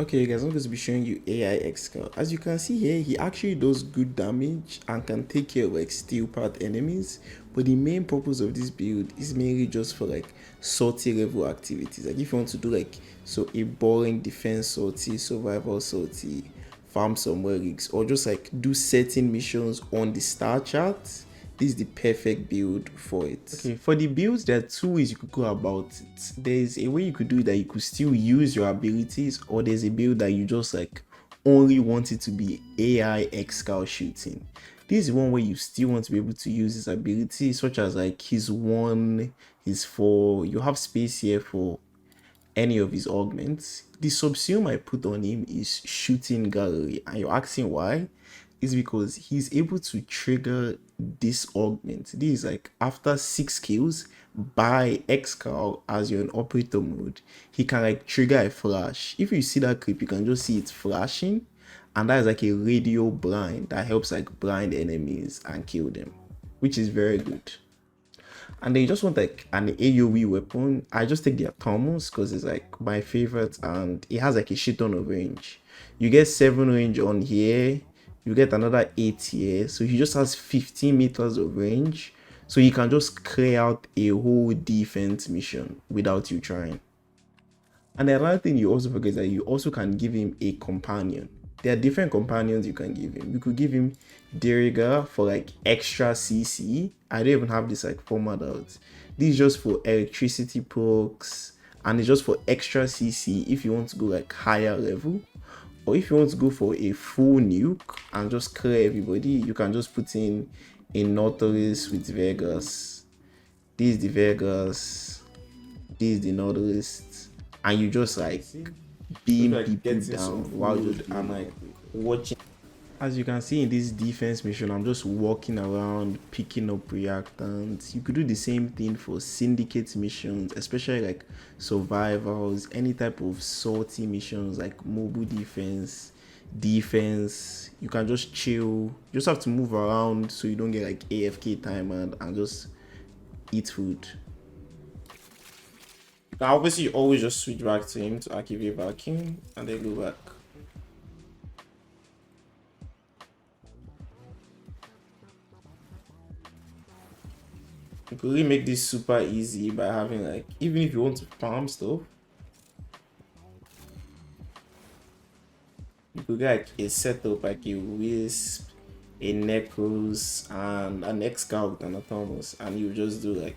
Okay, guys, I'm going to be showing you AI Excel. As you can see here, he actually does good damage and can take care of like steel part enemies. But the main purpose of this build is mainly just for like sortie level activities. Like if you want to do like a boring defense sortie, survival sortie, farm some relics, or just like do certain missions on the star chart, this is the perfect build for it. Okay, for the builds, there are two ways you could go about it. There's a way you could do it that you could still use your abilities, or there's a build that you just like only want it to be AI Excal shooting. This is one where you still want to be able to use his abilities, such as like his 1, his 4. You have space here for any of his augments. The subsume I put on him is shooting gallery, and you're asking why? Is because he's able to trigger this augment. This is like after 6 kills by Excal as you're in operator mode, he can like trigger a flash. If you see that clip, you can just see it flashing, and that is like a radio blind that helps like blind enemies and kill them, which is very good. And then you just want like an AoE weapon. I just take the Atomus because it's like my favorite, and it has like a shit ton of range. You get 7 range on here, you get another 8 here, so he just has 15 meters of range, so he can just clear out a whole defense mission without you trying. And the other thing you also forget is that you also can give him a companion. There are different companions you can give him. You could give him Deriga for like extra CC. I don't even have this like format out. This is just for electricity perks, and it's just for extra CC if you want to go like higher level. Or if you want to go for a full nuke and just clear everybody, you can just put in a Nautilus with Vegas. This is the Vegas. This is the Nautilus. And you just like beam people down while I'm like watching. As you can see in this defense mission, I'm just walking around picking up reactants. You could do the same thing for syndicate missions, especially like survivals, any type of sortie missions like mobile defense. You can just chill. You just have to move around so you don't get like AFK time and just eat food. Now obviously you always just switch back to him to activate vacuum and then go back. You could really make this super easy by having like, even if you want to farm stuff, you could get like a setup like a Wisp, a Necros, and an Excal with an Atomus, and you just do like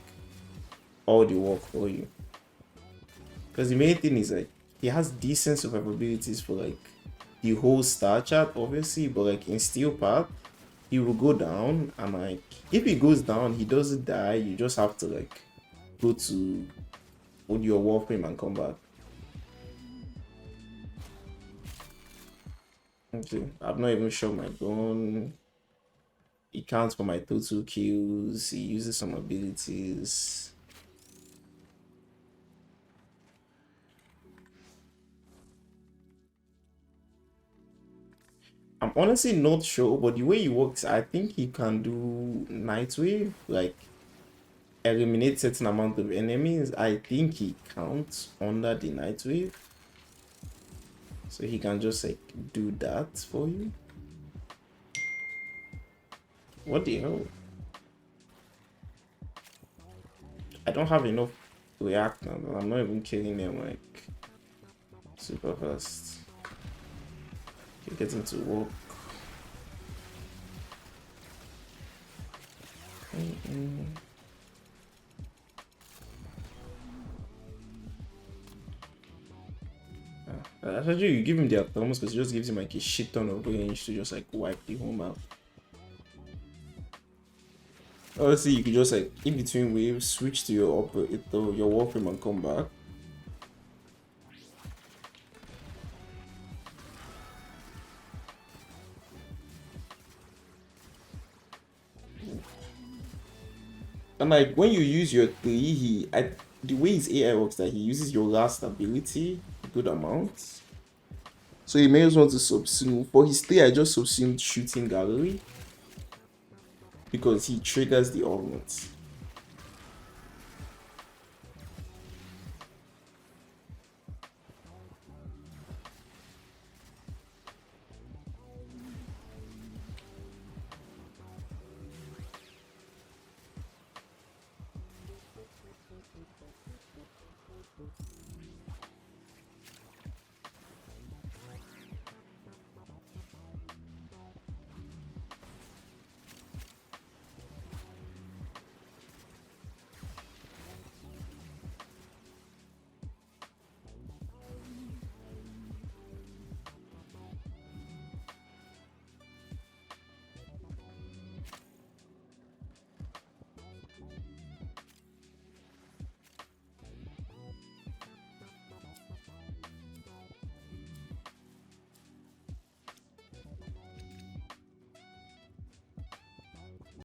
all the work for you. Because the main thing is like he has decent survivabilities for like the whole star chart, obviously, but like in steel path, he will go down, and like if he goes down, he doesn't die. You just have to like go to with your Warframe and come back. Okay, I've not even shown my gun. He counts for my total kills. He uses some abilities. I'm honestly not sure, but the way he works, I think he can do Nightwave, like eliminate certain amount of enemies. I think he counts under the Nightwave, so he can just like do that for you. What the hell? I don't have enough react now. I'm not even killing them like super fast. Okay, get him to work. Actually, you give him the autonomous because it just gives him like a shit ton of range to just like wipe the home out. Obviously, you could just like in between waves switch to your operator, your Warframe, and come back. And like when you use your 3, the way his AI works that he uses your last ability a good amount. So you may as well to subsume. For his 3, I just subsumed shooting gallery because he triggers the augment.